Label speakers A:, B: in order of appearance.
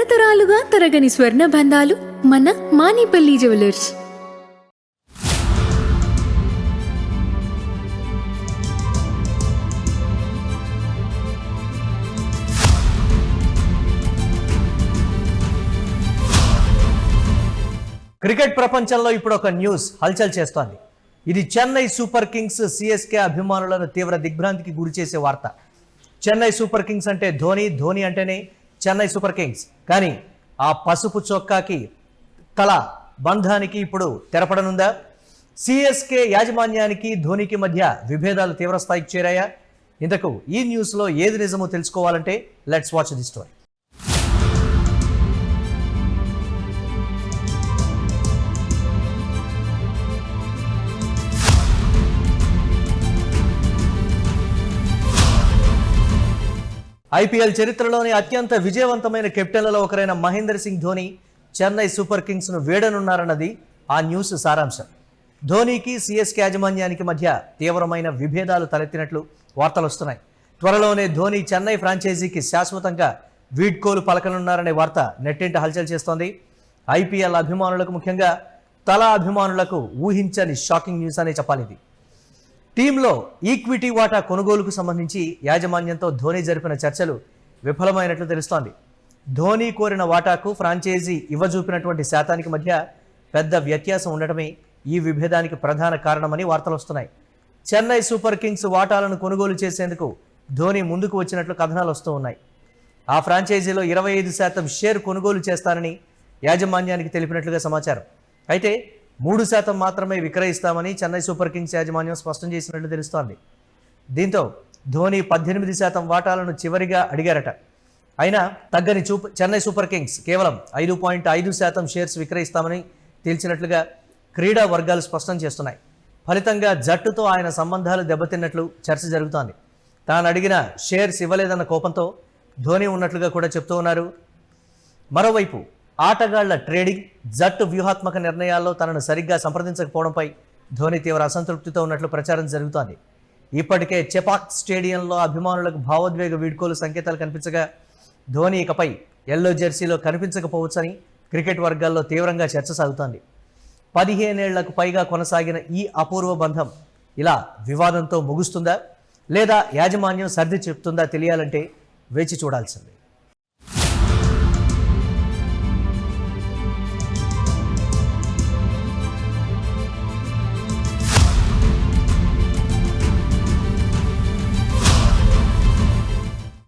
A: తరతరాలుగా తరగని స్వర్ణ బంధాలు మన మానిపల్లి జ్యువెలర్స్.
B: క్రికెట్ ప్రపంచంలో ఇప్పుడు ఒక న్యూస్ హల్చల్ చేస్తోంది. ఇది చెన్నై సూపర్ కింగ్స్ సిఎస్కే అభిమానులను తీవ్ర దిగ్భ్రాంతికి గురి చేసే వార్త. చెన్నై సూపర్ కింగ్స్ అంటే ధోని, ధోని అంటేనే చెన్నై సూపర్ కింగ్స్. కానీ ఆ పసుపు చొక్కాకి కళ బంధానికి ఇప్పుడు తెరపడనుందా? సిఎస్కే యాజమాన్యానికి ధోనికి మధ్య విభేదాలు తీవ్రస్థాయికి చేరాయా? ఇంతకు ఈ న్యూస్లో ఏది నిజమో తెలుసుకోవాలంటే let's watch the story. IPL చరిత్రలోని అత్యంత విజయవంతమైన కెప్టెన్లలో ఒకరైన మహేందర్ సింగ్ ధోని చెన్నై సూపర్ కింగ్స్ను వీడనున్నారన్నది ఆ న్యూస్ సారాంశం. ధోనికి సిఎస్కే యాజమాన్యానికి మధ్య తీవ్రమైన విభేదాలు తలెత్తినట్లు వార్తలు వస్తున్నాయి. త్వరలోనే ధోని చెన్నై ఫ్రాంచైజీకి శాశ్వతంగా వీడ్కోలు పలకనున్నారనే వార్త నెట్టింట హల్చల్ చేస్తోంది. ఐపీఎల్ అభిమానులకు, ముఖ్యంగా తలా అభిమానులకు ఊహించని షాకింగ్ న్యూస్ అనే చెప్పాలి. ఇది టీంలో ఈక్విటీ వాటా కొనుగోలుకు సంబంధించి యాజమాన్యంతో ధోని జరిపిన చర్చలు విఫలమైనట్లు తెలుస్తోంది. ధోని కోరిన వాటాకు ఫ్రాంచైజీ ఇవ్వజూపినటువంటి శాతానికి మధ్య పెద్ద వ్యత్యాసం ఉండటమే ఈ విభేదానికి ప్రధాన కారణమని వార్తలు వస్తున్నాయి. చెన్నై సూపర్ కింగ్స్ వాటాలను కొనుగోలు చేసేందుకు ధోని ముందుకు వచ్చినట్లు కథనాలు వస్తూ ఉన్నాయి. ఆ ఫ్రాంచైజీలో 25% షేర్ కొనుగోలు చేస్తానని యాజమాన్యానికి తెలిపినట్లుగా సమాచారం. అయితే 3% మాత్రమే విక్రయిస్తామని చెన్నై సూపర్ కింగ్స్ యాజమాన్యం స్పష్టం చేసినట్లు తెలుస్తోంది. దీంతో ధోని 18% వాటాలను చివరిగా అడిగారట. అయినా తగ్గని చెన్నై సూపర్ కింగ్స్ కేవలం 5.5% షేర్స్ విక్రయిస్తామని తేల్చినట్లుగా క్రీడా వర్గాలు స్పష్టం చేస్తున్నాయి. ఫలితంగా జట్టుతో ఆయన సంబంధాలు దెబ్బతిన్నట్లు చర్చ జరుగుతోంది. తాను అడిగిన షేర్స్ ఇవ్వలేదన్న కోపంతో ధోని ఉన్నట్లుగా కూడా చెప్తూ ఉన్నారు. మరోవైపు ఆటగాళ్ల ట్రేడింగ్, జట్టు వ్యూహాత్మక నిర్ణయాల్లో తనను సరిగ్గా సంప్రదించకపోవడంపై ధోని తీవ్ర అసంతృప్తితో ఉన్నట్లు ప్రచారం జరుగుతోంది. ఇప్పటికే చెపాక్ స్టేడియంలో అభిమానులకు భావోద్వేగ వీడ్కోలు సంకేతాలు కనిపించగా ధోని ఇకపై ఎల్లో జెర్సీలో కనిపించకపోవచ్చని క్రికెట్ వర్గాల్లో తీవ్రంగా చర్చ సాగుతోంది. 15 ఏళ్లకు పైగా కొనసాగిన ఈ అపూర్వ బంధం ఇలా వివాదంతో ముగుస్తుందా, లేదా యాజమాన్యం సర్ది చెప్తుందా తెలియాలంటే వేచి చూడాల్సిందే.